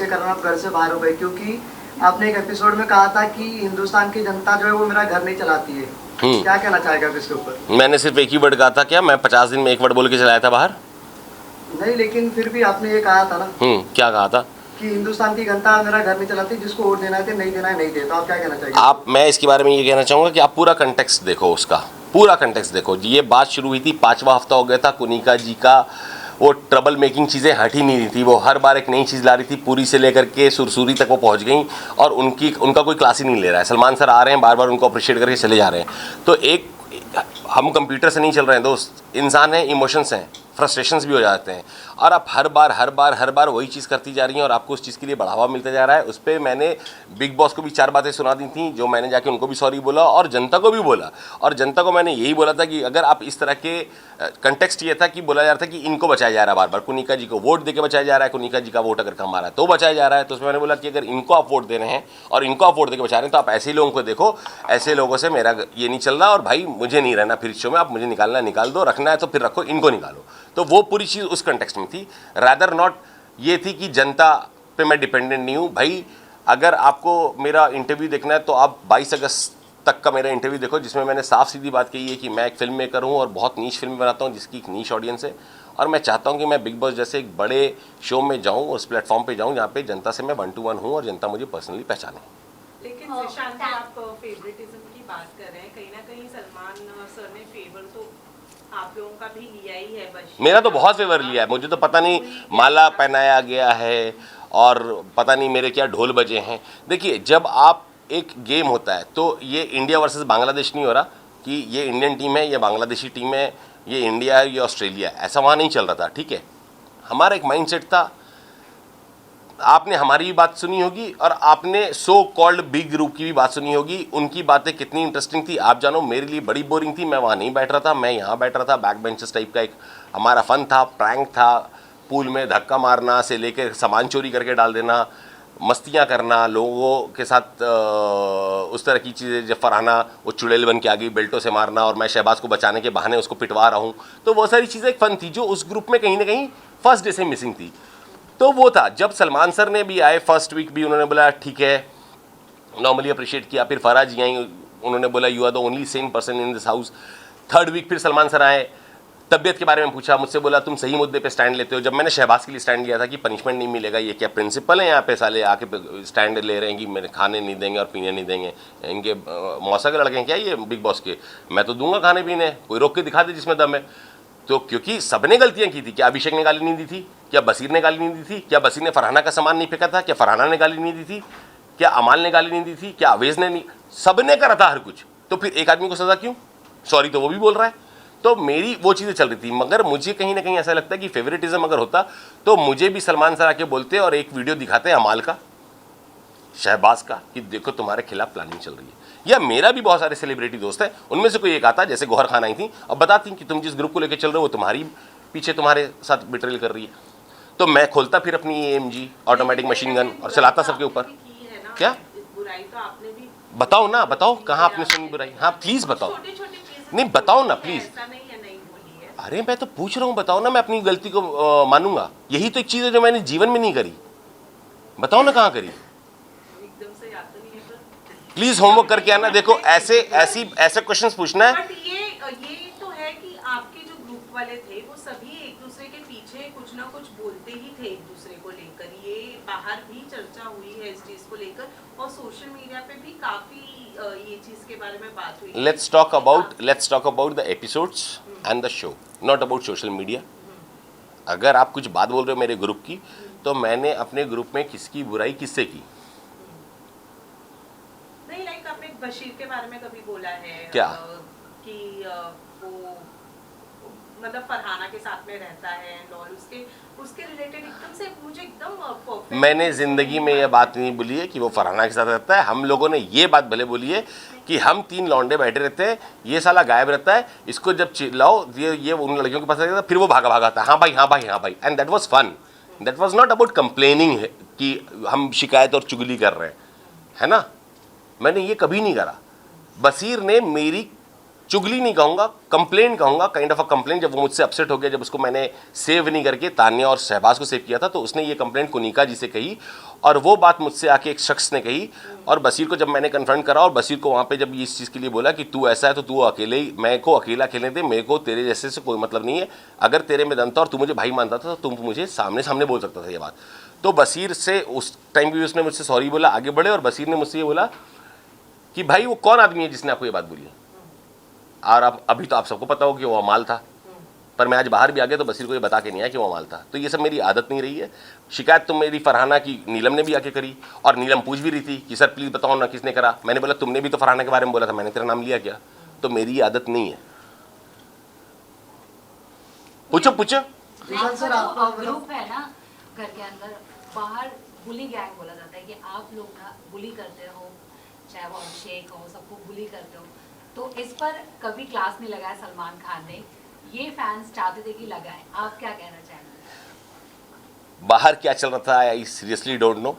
कारण आप घर से बाहर हो गए, क्योंकि आपने एक एपिसोड में कहा था कि हिंदुस्तान की जनता जो है वो मेरा घर नहीं चलाती है। क्या कहना चाहेगा आप इसके ऊपर? मैंने सिर्फ एक ही वर्ड कहा था क्या? मैं 50 दिन में एक वर्ड बोल के चलाया था बाहर? नहीं, लेकिन फिर भी आपने ये कहा था ना। क्या कहा था? कि हिंदुस्तान की जनता मेरा घर नहीं चलाती, जिसको वोट देना है नहीं देना है नहीं दे। तो आप क्या कहना चाहेंगे? मैं इसके बारे में ये कहना चाहूँगा कि आप पूरा कंटेक्स्ट देखो, उसका पूरा कंटेक्स्ट देखो। ये बात शुरू हुई थी, 5वां हफ्ता हो गया था, कुनिका जी का वो ट्रबल मेकिंग चीज़ें हट ही नहीं रही थी। वो हर बार एक नई चीज़ ला रही थी, पूरी से लेकर के सुरसुरी तक वो पहुंच गई और उनका कोई क्लास ही नहीं ले रहा है। सलमान सर आ रहे हैं, बार बार उनको अप्रिशिएट करके चले जा रहे हैं। तो एक हम कंप्यूटर से नहीं चल रहे हैं दोस्त, इंसान हैं, इमोशंस हैं, फ्रस्ट्रेशंस भी हो जाते हैं। और आप हर बार वही चीज़ करती जा रही हैं और आपको उस चीज़ के लिए बढ़ावा मिलता जा रहा है। उस पर मैंने बिग बॉस को भी 4 बातें सुना दी थी, जो मैंने जाके उनको भी सॉरी बोला और जनता को भी बोला। और जनता को मैंने यही बोला था कि अगर आप इस तरह के कंटेक्स्ट ये था कि बोला जा रहा था कि इनको बचाया जा रहा है, बार बार कुनिका जी को वोट देके बचाया जा रहा है, कुनिका जी का वोट अगर कम आ रहा है तो बचाया जा रहा है। तो उसमें मैंने बोला कि अगर इनको आप वोट दे रहे हैं और इनको आप वोट देके बचा रहे हैं तो आप ऐसे ही लोगों को देखो, ऐसे लोगों से मेरा ये नहीं चल रहा और भाई मुझे नहीं रहना फिर शो में, आप मुझे निकालना है निकाल दो, रखना है तो फिर रखो, इनको निकालो। तो वो पूरी चीज़ उस कंटेक्स्ट में थी, रादर नॉट ये थी कि जनता पे मैं डिपेंडेंट नहीं हूँ। भाई अगर आपको मेरा इंटरव्यू देखना है तो आप 22 अगस्त तक का मेरा इंटरव्यू देखो, जिसमें मैंने साफ सीधी बात कही है कि मैं एक फिल्म मेकर हूँ और बहुत नीश फिल्म बनाता हूँ जिसकी एक नीश ऑडियंस है। और मैं चाहता हूँ कि मैं बिग बॉस जैसे एक बड़े शो में जाऊँ, उस प्लेटफॉर्म पे जाऊँ जहाँ पे जनता से मैं 1 to 1 हूँ और जनता मुझे पर्सनली पहचाने। लेकिन निशांत, आप फेवरेटिज्म की बात कर रहे हैं, कहीं ना कहीं सलमान सर ने फेवर तो आप लोगों का भी लिया ही है। बस मेरा तो बहुत फेवर लिया है, मुझे तो पता नहीं माला पहनाया गया है और पता नहीं मेरे क्या ढोल बजे हैं। देखिए, जब आप एक गेम होता है तो ये इंडिया वर्सेस बांग्लादेश नहीं हो रहा कि ये इंडियन टीम है, ये बांग्लादेशी टीम है, ये इंडिया है, ये ऑस्ट्रेलिया है, ऐसा वहाँ नहीं चल रहा था। ठीक है, हमारा एक माइंडसेट था। आपने हमारी भी बात सुनी होगी और आपने सो कॉल्ड बिग ग्रुप की भी बात सुनी होगी। उनकी बातें कितनी इंटरेस्टिंग थी आप जानो, मेरे लिए बड़ी बोरिंग थी। मैं वहाँ नहीं बैठ रहा था, मैं यहाँ बैठ रहा था। बैक बेंचेस टाइप का एक हमारा फन था, प्रैंक था, पूल में धक्का मारना से लेकर सामान चोरी करके डाल देना, मस्तियाँ करना लोगों के साथ, उस तरह की चीज़ें। जब फरहाना वो चुड़ैल बन के आ गई, बेल्टों से मारना और मैं शहबाज को बचाने के बहाने उसको पिटवा रहा हूँ, तो वो सारी चीज़ें एक फ़न थी जो उस ग्रुप में कहीं ना कहीं फर्स्ट डे से मिसिंग थी। तो वो था जब सलमान सर ने भी आए, फर्स्ट वीक भी उन्होंने बोला ठीक है, नॉर्मली अप्रिशिएट किया। फिर फराह जी आई, उन्होंने बोला you are the only same person in this house. 3rd week फिर सलमान सर आए, तबियत के बारे में पूछा मुझसे, बोला तुम सही मुद्दे पे स्टैंड लेते हो। जब मैंने शहबाज के लिए स्टैंड लिया था कि पनिशमेंट नहीं मिलेगा, ये क्या प्रिंसिपल है यहाँ पे, साले आके स्टैंड ले रहे हैं कि मेरे खाने नहीं देंगे और पीने नहीं देंगे, इनके मौसा के लड़के हैं क्या ये बिग बॉस के, मैं तो दूंगा खाने पीने, कोई रोक के दिखा दे जिसमें दम है। तो क्योंकि सबने गलतियां की थी, क्या अभिषेक ने गाली नहीं दी थी, क्या बसीर ने गाली नहीं दी थी, क्या बसीर ने फरहाना का सामान नहीं फेंका था, क्या फरहाना ने गाली नहीं दी थी, क्या अमाल ने गाली नहीं दी थी, क्या अवेज ने नहीं, सबने करा था हर कुछ। तो फिर एक आदमी को सजा क्यों? सॉरी तो वो भी बोल रहा है। तो मेरी वो चीज़ें चल रही थी। मगर मुझे कहीं ना कहीं ऐसा लगता है कि फेवरेटिज्म अगर होता तो मुझे भी सलमान सर आके बोलते और एक वीडियो दिखाते अमाल का, शहबाज का, कि देखो तुम्हारे खिलाफ प्लानिंग चल रही है। या मेरा भी बहुत सारे सेलिब्रिटी दोस्त हैं, उनमें से कोई एक आता जैसे गौहर खान आई थी और बताती कि तुम जिस ग्रुप को लेकर चल रहे हो वो तुम्हारी पीछे तुम्हारे साथ बिट्रेल कर रही है। तो मैं खोलता फिर अपनी AMG ऑटोमेटिक मशीन गन और चलाता सबके ऊपर। क्या बुराई तो आपने भी, बताओ ना, बताओ कहाँ आपने सुनी बुराई? हाँ प्लीज़ बताओ। नहीं बताओ ना प्लीज़। अरे मैं तो पूछ रहा हूँ, बताओ ना, मैं अपनी गलती को मानूंगा। यही तो एक चीज़ है जो मैंने जीवन में नहीं करी। बताओ ना कहाँ करी। प्लीज होमवर्क करके आना। देखो ऐसे क्वेश्चंस पूछना है। बट ये तो है कि आपके जो ग्रुप वाले थे वो सभी एक दूसरे के पीछे कुछ ना कुछ बोलते ही थे एक दूसरे को लेकर। ये बाहर भी चर्चा हुई है इस चीज को लेकर और सोशल मीडिया पे भी काफी ये चीज के बारे में बात हुई। Let's talk about the episodes and the show, not about social media. अगर आप कुछ बात बोल रहे हो मेरे ग्रुप की, तो मैंने अपने ग्रुप में किसकी बुराई किससे की? नहीं, लाइक आपने बशीर के बारे में कभी बोला है क्या? कि वो मतलब फरहाना के साथ में रहता है और उसके रिलेटेड एकदम से मुझे एकदम परफेक्ट। मैंने जिंदगी में यह बात नहीं बोली है कि वो फरहाना के साथ रहता है। हम लोगों ने ये बात भले बोली है कि हम 3 लौंडे बैठे रहते हैं, ये साला गायब रहता है, इसको जब चिल्लाओ ये उन लड़कियों के पास रहता है, फिर वो भागा आता है, हाँ भाई हाँ भाई हाँ भाई। And that was fun, that was not about complaining कि हम शिकायत और चुगली कर रहे हैं, है ना। मैंने ये कभी नहीं करा। बसीर ने मेरी चुगली नहीं कहूँगा, कंप्लेन कहूँगा, काइंड ऑफ अ कंप्लेन। जब वो मुझसे अपसेट हो गया, जब उसको मैंने सेव नहीं करके तान्या और शहबाज को सेव किया था, तो उसने ये कंप्लेन कुनिका जी से कही और वो बात मुझसे आके एक शख्स ने कही। और बशीर को जब मैंने कन्फ्रंट करा और बशीर को वहाँ पे जब इस चीज़ के लिए बोला कि तू ऐसा है तो तू अकेले ही, मैं को अकेला खेलने दे, मेरे को तेरे जैसे से कोई मतलब नहीं है, अगर तेरे में दम था और तू मुझे भाई मानता था तो तू मुझे सामने सामने बोल सकता था ये बात। तो बशीर से उस टाइम भी उसने मुझसे सॉरी बोला, आगे बढ़े, और बशीर ने मुझसे ये बोला कि भाई वो कौन आदमी है जिसने आपको ये बात बोली। और अब अभी तो आप सबको पता हो कि वो अमाल था, पर मैं आज बाहर भी आ गया तो बशीर को ये बता के नहीं आया कि वो अमाल था। तो ये सब मेरी आदत नहीं रही है। शिकायत तो मेरी फरहाना की नीलम ने भी आके करी, और नीलम पूछ भी रही थी कि सर प्लीज़ बताओ ना किसने करा। मैंने बोला तुमने भी तो फरहाना के बारे में बोला था, मैंने तेरा नाम लिया क्या? तो मेरी ये आदत नहीं है। पूछो पूछो। विशाल सर, आपका ग्रुप है ना घर के अंदर, बाहर बुली गैंग बोला जाता है कि आप लोग ना बुली करते हो, चाहे वो अभिषेक हो, सबको बुली करते हो। तो इस पर कभी क्लास नहीं लगाया सलमान खान ने, ये फैंस चाहते थे कि लगाएं, आप क्या कहना चाहेंगे? बाहर क्या चल रहा था आई सीरियसली डोंट नो,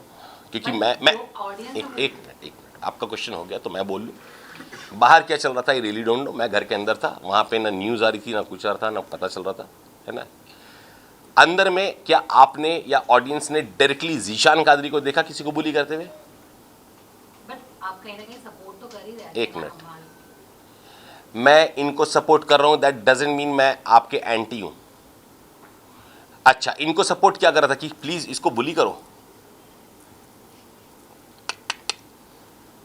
क्योंकि मैं एक मिनट आपका क्वेश्चन हो गया तो मैं बोल लूँ। बाहर क्या चल रहा था आई रियली डोंट नो। मैं घर के अंदर था, वहाँ पे ना न्यूज़ आ रही थी, ना कुछ आ रहा था, ना पता चल रहा था, है ना। अंदर में क्या आपने या ऑडियंस ने डायरेक्टली जीशान कादरी को देखा किसी को बुली करते हुए? बट आप कहीं ना कहीं सपोर्ट तो कर ही रहे हैं। एक मिनट, मैं इनको सपोर्ट कर रहा हूं, दैट डजंट मीन मैं आपके एंटी हूं। अच्छा, इनको सपोर्ट क्या कर रहा था कि प्लीज इसको बुली करो।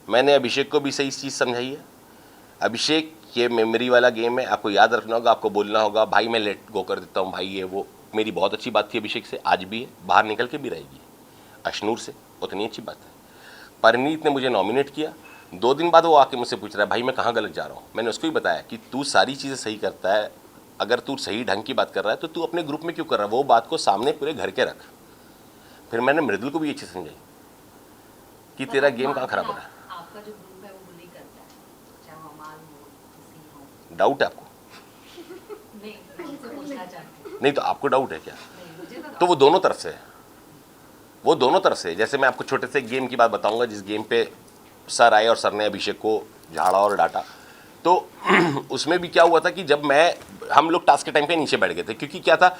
मैंने अभिषेक को भी सही चीज समझाई है। अभिषेक, ये मेमोरी वाला गेम है, आपको याद रखना होगा, आपको बोलना होगा भाई मैं लेट गो कर देता हूं भाई, ये वो। मेरी बहुत अच्छी बात थी अभिषेक से, आज भी है, बाहर निकल के भी रहेगी। अशनूर से उतनी अच्छी बात है। परनीत ने मुझे नॉमिनेट किया, 2 दिन बाद वो आके मुझसे पूछ रहा है भाई मैं कहाँ गलत जा रहा हूँ। मैंने उसको ही बताया कि तू सारी चीज़ें सही करता है, अगर तू सही ढंग की बात कर रहा है तो तू अपने ग्रुप में क्यों कर रहा है, वो बात को सामने पूरे घर के रख। फिर मैंने मृदुल को भी ये चीज़ समझाई कि तेरा गेम कहाँ खराब हो रहा है। आपका जो ग्रुप है वो बुली करता है, चाहे वो अमाल हो, किसी हो। डाउट है आपको? नहीं, मैं उससे पूछना चाहती हूँ। नहीं तो आपको डाउट है क्या? नहीं, मुझे तो वो दोनों तरफ से है, वो दोनों तरफ से। जैसे मैं आपको छोटे से गेम की बात बताऊंगा, जिस गेम पे सर आए और सर ने अभिषेक को झाड़ा और डांटा, तो उसमें भी क्या हुआ था कि जब हम लोग टास्क के टाइम पे नीचे बैठ गए थे, क्योंकि क्या था,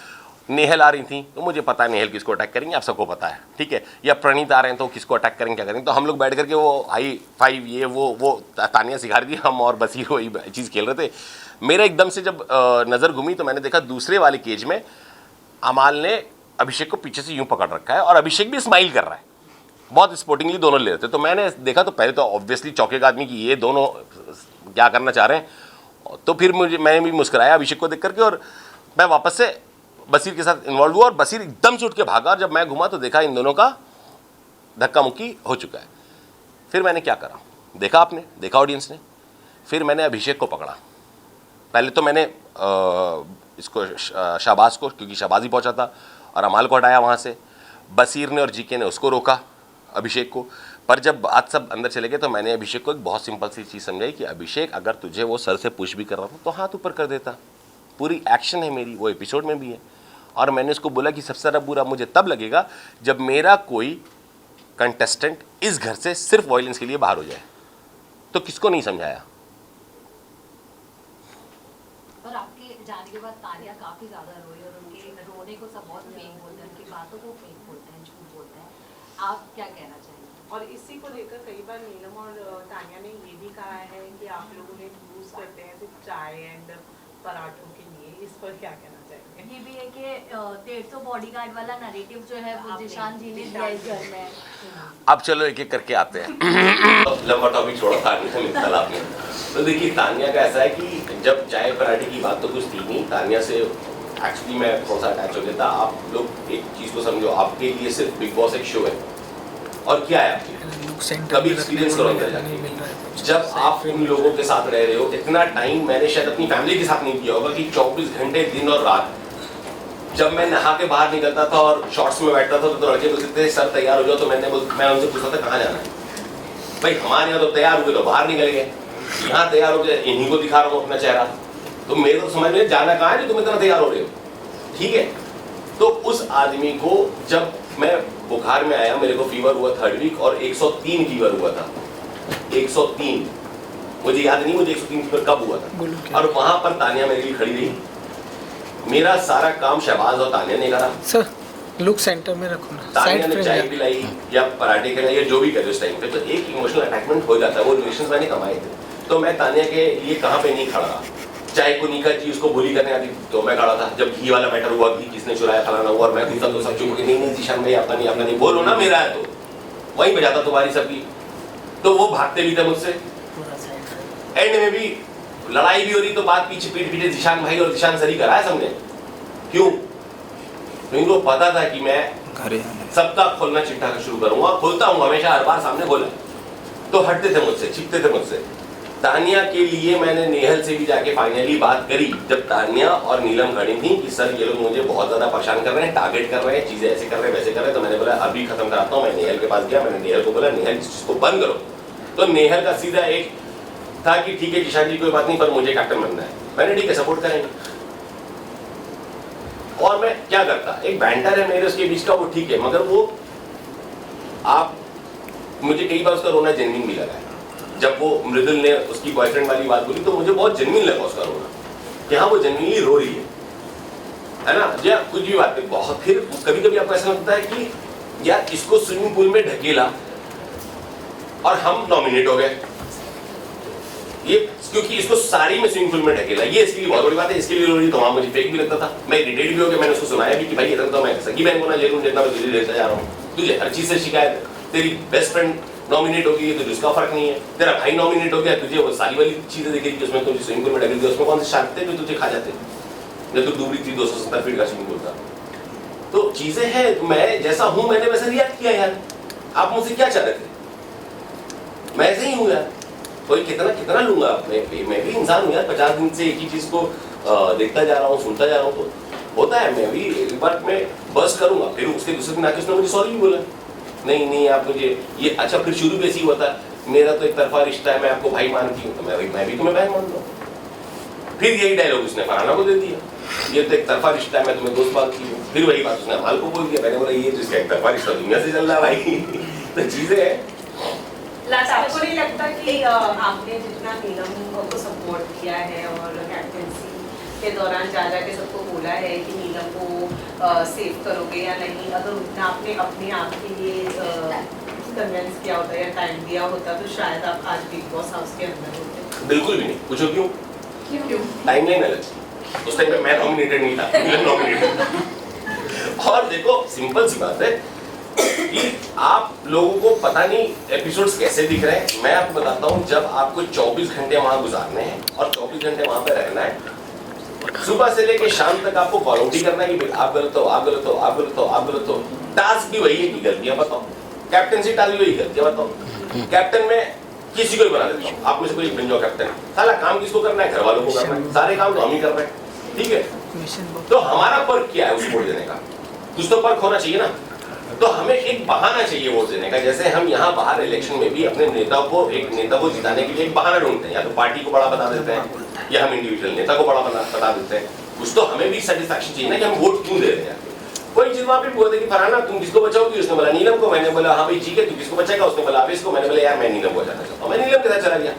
नेहल आ रही थी तो मुझे पता है नेहल किसको अटैक करेंगे, आप सबको पता है, ठीक है, या प्रणीत आ रहे हैं तो किसको अटैक करेंगे, क्या करेंगे। तो हम लोग बैठ करके वो हाई फाइव ये वो तानिया सिखा रही थी, हम और बशीर वही चीज़ खेल रहे थे। मेरा एकदम से जब नज़र घूमी तो मैंने देखा दूसरे वाले केज में अमाल ने अभिषेक को पीछे से यूं पकड़ रखा है और अभिषेक भी स्माइल कर रहा है, बहुत स्पोर्टिंगली दोनों ले रहे थे। तो मैंने देखा तो पहले तो ऑब्वियसली चौंकेगा आदमी कि ये दोनों क्या करना चाह रहे हैं। तो फिर मैंने भी मुस्कुराया अभिषेक को देख करके, और मैं वापस से बशीर के साथ इन्वॉल्व हुआ और बशीर एकदम से उठ के भागा, और जब मैं घुमा तो देखा इन दोनों का धक्का मुक्की हो चुका है। फिर मैंने क्या करा, देखा आपने, देखा ऑडियंस ने, फिर मैंने अभिषेक को पकड़ा। पहले तो मैंने इसको शहबाज को, क्योंकि शहबाज ही पहुंचा था, और अमाल को हटाया वहाँ से। बशीर ने और जीके ने उसको रोका अभिषेक को। पर जब आज सब अंदर चले गए तो मैंने अभिषेक को एक बहुत सिंपल सी चीज़ समझाई कि अभिषेक अगर तुझे वो सर से पुश भी कर रहा था तो हाथ ऊपर कर देता, पूरी एक्शन है मेरी, वो एपिसोड में भी है। और मैंने उसको बोला कि सबसे ज़्यादा बुरा मुझे तब लगेगा जब मेरा कोई कंटेस्टेंट इस घर से सिर्फ वायलेंस के लिए बाहर हो जाए। तो किसको नहीं समझाया। पर आपके जाने के बाद तानिया काफी ज्यादा रोई, और उनके रोने को सब बहुत फेक बोलते हैं, उनकी बातों को फेक बोलते हैं, झूठ बोलते हैं। आप क्या कहना चाहेंगे? और इसी को लेकर कई बार नीलम और तानिया ने ये भी कहा है कि आप लोग उन्हें यूज करते हैं सिर्फ चाय एंड पराठों के लिए, इस पर क्या कहना चाहेंगे? ये भी है कि 150 बॉडीगार्ड वाला नैरेटिव जो है वो जिशान जी ने दिया इस घर में। अब चलो एक एक करके आते हैं। लंबा टॉपिक छोड़ा तानिया आपने। तो देखिए तानिया का ऐसा है कि जब चाय पराठे की बात तो कुछ थी नहीं, तानिया से एक्चुअली मैं थोड़ा सा अटैच हो गया था। आप लोग एक चीज़ को समझो, आपके लिए सिर्फ बिग बॉस एक शो है, और क्या है आपके कभी एक्सपीरियंस करो अंदर जाके। जब आप उन लोगों के साथ रह रहे हो इतना टाइम, मैंने शायद अपनी फैमिली के साथ नहीं किया होगा कि 24 घंटे दिन और रात। जब मैं नहा के बाहर निकलता था और शॉर्ट्स में बैठता था तो लड़के बोलते थे सर तैयार हो जाओ, तो मैं उनसे पूछता था कहाँ जाना है। भाई हमारे यहाँ तो तैयार हुए तो बाहर निकल गए, यहाँ तैयार हो गए, इन्हीं को दिखा रहा हूँ अपना चेहरा। तो मेरे को समझ में जाना कहाँ है जो तुम इतना तैयार हो रहे हो, ठीक है। तो उस आदमी को जब मैं बुखार में आया, मेरे को फीवर हुआ 3rd वीक और 103 फीवर हुआ था, 103। मुझे याद नहीं मुझे 103 पर कब हुआ था, और वहां पर तानिया मेरे लिए खड़ी रही। मेरा सारा काम शहबाज और तानिया ने करा। सर लुक सेंटर में रखो ना, तानिया ने चाय पिलाई या पराठे खिलाई या जो भी करे उस टाइम पे, तो एक इमोशनल अटैचमेंट हो जाता है। वो रिलेशंस मैंने कमाए थे, तो मैं तानिया के लिए कहाँ पे नहीं खड़ा रहा। चाय को निका जी उसको बुली करने आती तो मैं खड़ा था। जब घी वाला मैटर हुआ, घी किसने चुराया फलाना हुआ, और मैं घुसा तो सब चुप, नहीं जीशान भाई आपका नहीं बोलो ना, मेरा है, तो वहीं बजाता तुम्हारी सबकी। तो वो भागते भी थे मुझसे। एंड में भी लड़ाई भी हो रही तो बात पीछे पीछे जीशान भाई और जीशान सर ही कराया सबने। क्यों? क्योंकि उनको पता था कि मैं सबका खोलना चिट्ठा शुरू करूंगा, खोलता हूँ हमेशा, हर बार सामने खोला। तो हटते थे मुझसे, छिपते थे मुझसे। तानिया के लिए मैंने नेहल से भी जाके फाइनली बात करी, जब तानिया और नीलम खड़ी थी कि सर ये लोग मुझे बहुत ज्यादा परेशान कर रहे हैं, टारगेट कर रहे हैं, चीजें ऐसे कर रहे हैं वैसे कर रहे हैं। तो मैंने बोला अभी खत्म कराता हूँ। मैं नेहल के पास गया, मैंने नेहल को बोला नेहल इस चीज को बंद करो। तो नेहल का सीधा एक था कि ठीक है जीशान जी कोई बात नहीं, पर मुझे कैप्टन बनना है। मैंने ठीक है सपोर्ट करेंगे। और मैं क्या करता, एक बैंटर है मेरे उसके बीच का, वो ठीक है, मगर वो आप मुझे कई बार उसका रोना जेन्युइन भी लगा है। जब वो मृदुल ने उसकी बॉयफ्रेंड वाली बात बोली तो मुझे बहुत जेन्युइन लगा उसका रोना, कि हाँ वो जेन्युइनली रो रही है ना, या कुछ भी बात है। बहुत फिर कभी कभी आपको ऐसा लगता है कि यार इसको स्विमिंग पूल में ढकेला और हम नॉमिनेट हो गए, ये क्योंकि इसको साड़ी में स्विमिंग पूल में ढकेला, ये इसके लिए बहुत बड़ी बात है। इसके लिए रो रही तो वहां मुझे फेक भी लगता था। मैं इरिटेट भी हो गया, मैंने उसको सुनाया भी कि भाई इधर तो मैं सगी बहन को ना ले लूं, जितना मैं तुझे लेता जा रहा हूँ, तुझे हर चीज से शिकायत है। तेरी बेस्ट फ्रेंड नॉमिनेट हो गई है तो उसका फर्क नहीं है, तेरा भाई नॉमिनेट हो गया, तुझे वो सारी वाली चीजें दिखेगी उसमें तुझे स्विमिंग पूल में ढकेल दिया, उसमें कौन से शार्क थे जो तुझे खा जाते जब तू डूब रही थी 270 फीट का स्विमिंग पूल था। तो चीजें हैं, मैं जैसा हूं मैंने वैसे रिएक्ट किया यार। आप मुझसे क्या चाह रहे थे? मैं ऐसे ही हूँ यार, कोई कितना लूंगा, मैं भी इंसान हूँ यार। 50 दिन से एक ही चीज को देखता जा रहा हूँ, सुनता जा रहा हूँ, तो होता है। मैं भी एक बार मैं बस करूंगा, फिर उसके दूसरे दिन आके उसने मुझे सॉरी भी बोला, नहीं आप मुझे ये अच्छा। फिर शुरू भी ऐसे ही होता है, मेरा तो एक तरफा रिश्ता है, मैं आपको भाई मानती हूँ तो मैं भी तुम्हें बहन मानता हूँ। फिर यही डायलॉग उसने फरहाना को दे दिया, ये तो एक तरफा रिश्ता है, मैं तुम्हें दोस्त मानती हूँ। फिर वही बात उसने अमाल को बोल दिया। मैंने बोला ये तो इसका एक तरफा रिश्ता दुनिया से चल रहा है भाई। तो चीजें हैं। आपको नहीं लगता कि आपने जितना नीलम को सपोर्ट किया है और कैप्टनसी के दौरान जा के सबको बोला है कि नीलम को सेव करोगे या नहीं, अगर उतना आपने अपने आप के लिए कन्विंस किया होता या टाइम दिया होता तो शायद आप आज बिग बॉस हाउस के अंदर होते? बिल्कुल भी नहीं। पूछो क्यों? टाइम नहीं अलग, उस टाइम पे मैं नॉमिनेटेड नहीं था, नीलम नॉमिनेटेड। और देखो सिंपल सी बात है कि आप लोगों को पता नहीं एपिसोड्स कैसे दिख रहे हैं। मैं आपको बताता हूँ, जब आपको 24 घंटे वहां गुजारने हैं और 24 घंटे वहां पे रहना है, सुबह से लेके शाम तक आपको वॉलंटी करना है कि आप गलत हो, आप गलत हो, आप गलत हो, आप गलत हो। टास्क भी वही है कि गलतियां बताओ, कैप्टनसी टास्क भी वही, गलतियां बताओ। कैप्टन में किसी को भी बना देता हूँ, आप में से कोई बन जाओ कैप्टन। साला काम किसको करना है? घर वालों को करना है, सारे काम तो हम ही कर रहे हैं, ठीक है। तो हमारा पर्क क्या है उस वोट देने का? कुछ तो पर्क होना चाहिए ना। तो हमें एक बहाना चाहिए वोट देने का। जैसे हम यहाँ बाहर इलेक्शन में भी अपने एक नेता को जिताने के लिए एक बहाना ढूंढते हैं, या तो पार्टी को बड़ा बता देते हैं या हम इंडिविजुअल नेता को बड़ा बता देते हैं। कुछ तो हमें भी सेटिस्फैक्शन चाहिए ना कि हम वोट क्यों दे रहे हैं। कोई चीज वहां पे बोल दे कि फरहाना तुम किसको बचाओगी, उसने बोला नीलम को। मैंने बोला हाँ भाई ठीक है, तू किसको बचाएगा? उसने बोला आवेश को। मैंने बोला यार मैं नीलम को बचाना चाहता हूँ, मैं नीलम के साथ चला गया।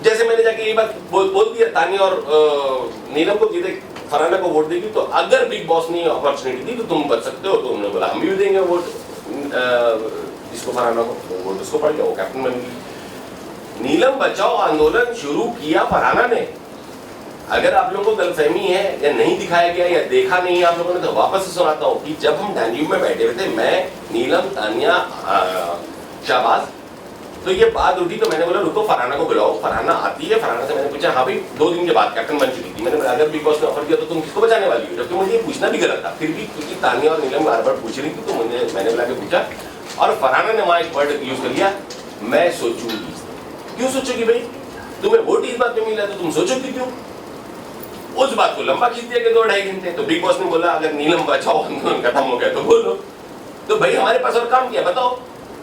जैसे मैंने जाके ये बात बोल दिया तानिया और नीलम को, जीते फरहाना को वोट देगी तो अगर बिग बॉस ने अपॉर्चुनिटी दी तो तुम बच सकते हो। तो उन्होंने बोला हम भी देंगे वोट इसको, फरहाना को, वोट उसको पड़ गया, वो कैप्टन बन गई। नीलम बचाओ आंदोलन शुरू किया फरहाना ने। अगर आप लोगों को गलतफहमी है या नहीं दिखाया गया या देखा नहीं है आप लोगों ने, तो वापस से सुनाता हूँ कि जब हम डांडियू में बैठे हुए थे, मैं, नीलम, तानिया, शाहबाज, तो ये बात उठी तो मैंने बोला रुको फरहाना को बुलाओ। फरहाना आती है, फरहाना से मैंने पूछा हाँ भाई 2 दिन के बाद कैप्टन बन चुकी थी। मैंने बोला अगर बिग बॉस ने ऑफर किया तो तुम किसको बचाने वाली हो? जबकि मुझे ये पूछना भी गलत था, फिर भी क्योंकि तानिया और नीलम बार बार पूछ रही थी तो मैंने बुला के पूछा, और फरहाना ने वहां एक वर्ड यूज कर लिया, मैं सोचूंगी। क्यों सोचोगी भाई? तुम्हें वोट इस बात पे मिला तो तुम सोचोगी क्यों? उस बात को लंबा खींच दिया कि 2-2.5 घंटे। तो बिग बॉस ने बोला अगर नीलम बचाओ आंदोलन खत्म हो गया तो बोलो। तो भाई हमारे पास और काम किया बताओ।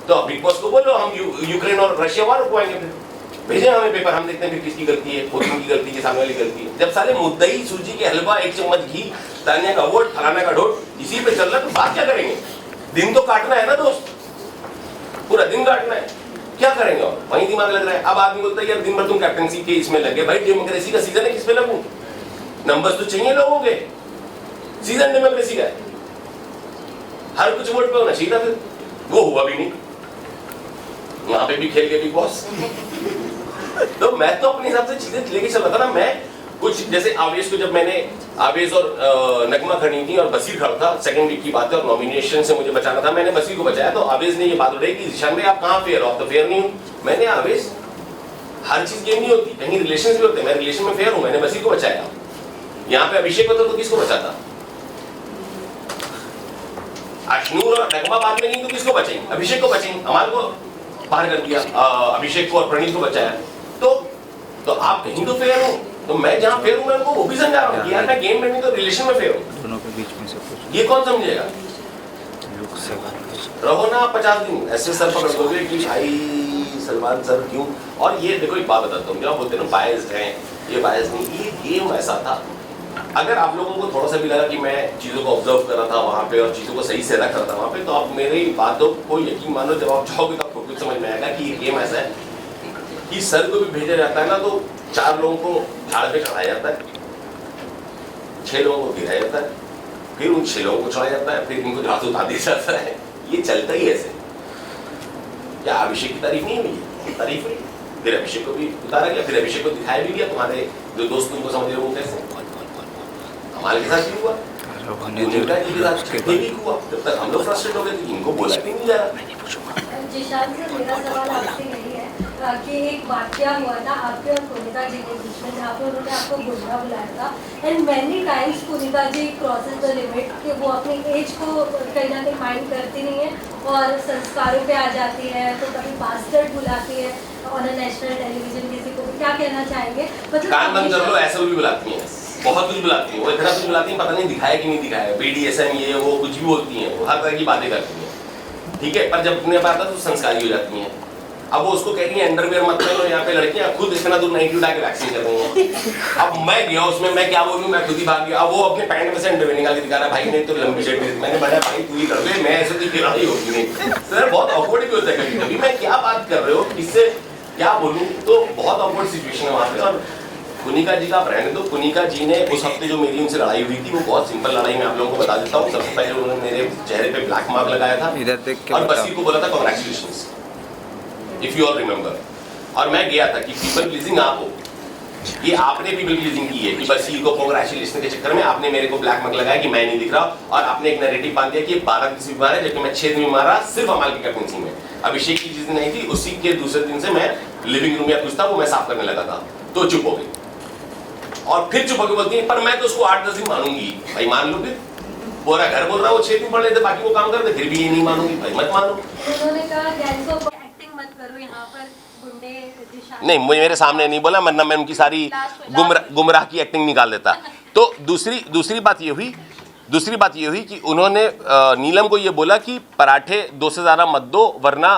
तो बिग बॉस को बोलो हम यूक्रेन और रशिया वार रुकवाएंगे, फिर भेजें हमें पेपर, हम देखते हैं फिर किसकी गलती है, खुद की गलती है, सामने वाली गलती है। जब सारे मुद्दई सूजी के हलवा, 1 चम्मच घी, तानिया का वोट, फलाना का ढोट इसी पे चल रहा है तो बात क्या करेंगे? दिन तो काटना है ना दोस्त, पूरा दिन काटना है, क्या करेंगे और वही दिमाग लग रहा है। अब आदमी बोलता है यार दिन भर तुम कैप्टनसी के इसमें लगे, भाई डेमोक्रेसी का सीजन है, किस पे लगूं? नंबर्स तो चाहिए लोगों के, सीजन डेमोक्रेसी का है, हर कुछ वोट पे होना चाहिए था, फिर वो हुआ भी नहीं, वहां पे भी खेल गए बिग बॉस। तो मैं तो अपने हिसाब से चीजें लेके चल रहा था ना। मैं कुछ जैसे आवेश को, जब मैंने आवेश और नगमा खड़ी थी और बसीर खड़ा था, सेकंड वीक की बात है और नॉमिनेशन से मुझे बचाना था, मैंने बसीर को बचाया। तो आवेश ने ये बात उठाई कि ईशान भाई आप कहाँ फेयर हो? आप तो फेयर नहीं हो। मैंने आवेश, हर चीज गेम नहीं होती, कहीं रिलेशन भी होते हैं, मैं रिलेशन में फेयर हूँ, मैंने बसीर को बचाया। यहाँ पे अभिषेक होता तो किसको बचाता? अश्नूर और नगमा बाद में नहीं तो किसको बचाएंगे? अभिषेक को बचाएंगे। हमारे को बाहर कर दिया, अभिषेक को और प्रणीत को बचाया। तो आप कहीं तो फेयर हो, तो मैं जहाँ फेयर हूँ मैं उनको वो भी समझा रहा हूँ कि यार मैं गेम में नहीं तो रिलेशन में फेयर हूँ। दोनों के बीच में से कुछ ये कौन समझेगा? लुक से रहो ना 50 दिन ऐसे सर पकड़ दोगे कि भाई सलमान सर क्यों। और ये देखो एक बात बताता हूँ, जब बोलते हैं ना बायस्ड हैं, ये बायस नहीं, ये गेम ऐसा था। अगर आप लोगों को थोड़ा सा भी लगा कि मैं चीज़ों को ऑब्जर्व कर रहा था वहाँ पे और चीज़ों को सही से रख रहा था वहाँ पे, तो आप मेरी बातों को यकीन मानो, जब आप जाओगे तो आपको कुछ समझ में आएगा कि ये गेम ऐसा है कि सर को भी भेजा जाता है ना तो 4 लोगों को झाड़ पे चढ़ाया जाता है, 6 लोगों को गिराया जाता है, फिर उन 6 लोगों को चढ़ाया जाता है, फिर इनको झाड़ से उतार दिया जाता है। ये चलता ही ऐसे। क्या अभिषेक की तारीफ नहीं हुई? तारीफ हुई, फिर अभिषेक को भी उतारा गया, फिर अभिषेक को दिखाया भी गया। तुम्हारे जो दोस्त तुमको समझ रहे हो कैसे, हमारे के साथ भी हुआ, जब तक हम लोग फ्रस्ट्रेट हो गए थे, इनको बोला भी नहीं जा रहा। जिशान से मेरा सवाल आपसे यही है कि एक वाकया हुआ था आपके और पुनीता जी के बीच में, जहाँ पे उन्होंने आपको गुंडा बुलाया था and many times Punita ji crosses the limit कि वो अपनी एज को कहीं ना कहीं माइंड करती नहीं है और संस्कारों पे आ जाती है, तो कभी बास्टर्ड बुलाती है ऑन अ नेशनल टेलीविजन किसी को भी। क्या कहना चाहेंगे? मतलब कान बंद कर लो, ऐसा भी बुलाती हैं, बहुत कुछ बुलाती हैं, वो इतना कुछ बुलाती हैं, पता नहीं दिखाया कि नहीं दिखाया, BDSM ये वो कुछ भी बोलती हैं, वो हर तरह की बातें करती हैं, ठीक है। पर जब अपने पास आता तो संस्कारी हो जाती हैं। अब वो उसको कह रही है अंडरवेयर मत पहनो, यहाँ पे लड़कियां खुद इतना दूर 90 उठा के वैक्सीन कर रही हैं। अब मैं गया उसमें, मैं क्या बोलूँ, मैं खुद ही भाग गया। अब वो अपने पैंट में से अंडरवेयर निकाल के दिखा रहा है, भाई नहीं तो लंबी शर्ट में। मैंने बोला भाई तू ही कर ले, मैं ऐसे तो खिलाड़ी होगी नहीं। सर बहुत ऑकवर्ड भी होता है कभी कभी, मैं क्या बात कर रहे हो, किससे क्या बोलूँ, तो बहुत ऑकवर्ड सिचुएशन है वहाँ पे। और कुनिका जी का आप रहने दो। कुनिका जी ने उस हफ्ते जो मेरी उनसे लड़ाई हुई थी वो बहुत सिंपल लड़ाई, मैं आप लोगों को बता देता हूँ। सबसे पहले उन्होंने मेरे चेहरे पे ब्लैक मार्क लगाया था इधर देख के और बसीर को बोला था congratulations, if you all remember. और मैं गया था कि पीपल प्लीजिंग आप हो, ये आपने पीपल प्लीजिंग की है कि बसीर को कांग्रेचुलेशन के चक्कर में आपने मेरे को ब्लैक मार्क लगाया कि मैं नहीं दिख रहा, और आपने एक नैरेटिव बांध दिया कि ये 12 दिन से बीमार है, जबकि मैं 6 दिन बीमार रहा सिर्फ अमाल की कैप्टनसी में। अभिषेक की जिस दिन आई थी उसी के दूसरे दिन से मैं लिविंग रूम या कुछ था वो मैं साफ करने लगा था, तो चुप हो गई। और फिर चुप होकर बोलती है पर मैं तो उसको 8-10 दिन मानूंगी। भाई मान लो, फिर पूरा घर बोल रहा है वो 6 दिन पढ़ लेते, बाकी वो काम करते, फिर भी ये नहीं मानूंगी। भाई मत मानो। उन्होंने कहा गैंग्स ऑफ एक्टिंग मत करो, यहाँ पर गुंडे जिशान नहीं, मुझे मेरे सामने नहीं बोला, वरना मैं उनकी सारी गुमराह की एक्टिंग निकाल देता। तो दूसरी बात ये हुई कि उन्होंने नीलम को ये बोला कि पराठे 2 से ज़्यादा मत दो वरना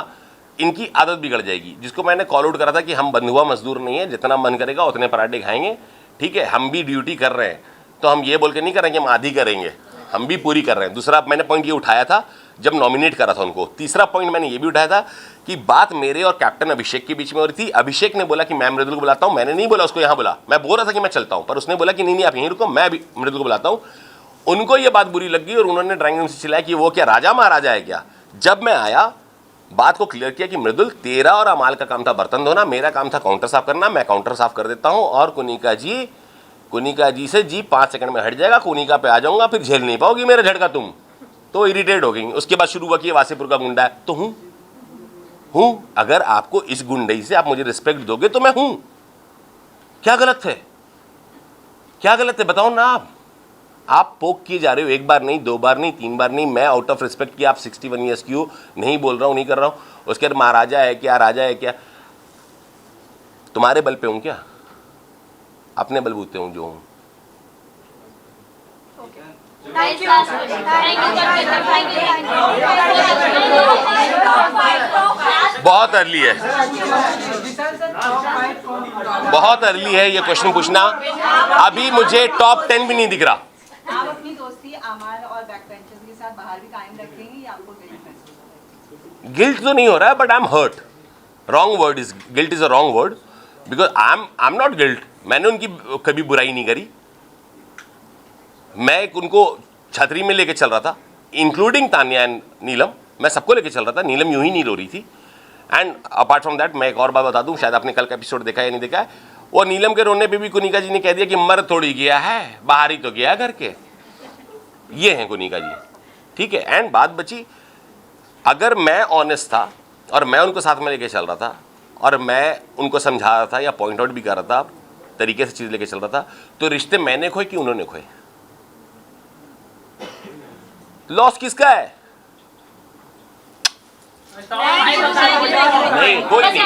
इनकी आदत बिगड़ जाएगी, जिसको मैंने कॉल आउट करा था कि हम बंधुआ मजदूर नहीं है, जितना मन करेगा उतने पराठे खाएंगे, ठीक है। हम भी ड्यूटी कर रहे हैं, तो हम ये बोल के नहीं कर रहे हैं कि हम आधी करेंगे, हम भी पूरी कर रहे हैं। दूसरा मैंने पॉइंट ये उठाया था जब नॉमिनेट करा था उनको। तीसरा पॉइंट मैंने ये भी उठाया था कि बात मेरे और कैप्टन अभिषेक के बीच में हो रही थी। अभिषेक ने बोला कि मैं मृदुल को बुलाता हूँ, मैंने नहीं बोला उसको यहाँ बुला, मैं बोल रहा था कि मैं चलता हूँ, पर उसने बोला कि नहीं आप यहीं रुको, मैं भी मृदुल को बुलाता हूँ। उनको ये बात बुरी लगी और उन्होंने ड्राइंग रूम से चिल्लाया कि वो क्या राजा महाराजा है क्या। जब मैं आया बात को क्लियर किया कि मृदुल तेरा और अमाल का काम था बर्तन धोना, मेरा काम था काउंटर साफ करना, मैं काउंटर साफ कर देता हूँ और कुनिका जी से जी 5 सेकंड में हट जाएगा, कुनिका पे आ जाऊंगा, फिर झेल नहीं पाओगी मेरा झटका तुम, तो इरिटेट हो गई। उसके बाद शुरू हुआ कि ये वासेपुर का गुंडा है, तो हूँ। अगर आपको इस गुंडई से आप मुझे रिस्पेक्ट दोगे तो मैं हूँ। क्या गलत है, क्या गलत है बताओ ना। आप पोक किए जा रहे हो, 1 बार नहीं, 2 बार नहीं, 3 बार नहीं। मैं आउट ऑफ रिस्पेक्ट कि आप 61 ईयर्स की हो नहीं बोल रहा हूँ, नहीं कर रहा हूँ। उसके बाद महाराजा है क्या, राजा है क्या, तुम्हारे बल पे हूँ क्या, अपने बलबूते हूँ जो हूँ। बहुत अर्ली है, बहुत अर्ली है ये क्वेश्चन पूछना। अभी मुझे टॉप 10 भी नहीं दिख रहा। आप अपनी दोस्ती अमाल और बैक बेंचर्स के साथ बाहर भी कायम रखेंगे या आपको गिल्ट महसूस होगा? गिल्ट तो नहीं हो रहा है, but I am hurt. Wrong word is guilt is a wrong word because I am not guilt. मैंने उनकी कभी बुराई नहीं करी। मैं एक उनको छतरी में लेके चल रहा था, इंक्लूडिंग तान्या एंड नीलम। मैं सबको लेके चल रहा था, नीलम यूं ही नहीं रो रही थी। एंड अपार्ट फ्रॉम दैट मैं एक और बात बता दूं, शायद आपने कल का एपिसोड देखा है या नहीं देखा है, वो नीलम के रोने पे भी कुनिका जी ने कह दिया कि मर थोड़ी गया है, बाहर ही तो गया घर के। ये हैं कुनिका जी, ठीक है। एंड बात बची, अगर मैं ऑनेस्ट था और मैं उनको साथ में लेके चल रहा था और मैं उनको समझा रहा था या पॉइंट आउट भी कर रहा था, तरीके से चीज़ लेके चल रहा था, तो रिश्ते मैंने खोए कि उन्होंने खोए? लॉस किसका है? नहीं, कोई नहीं।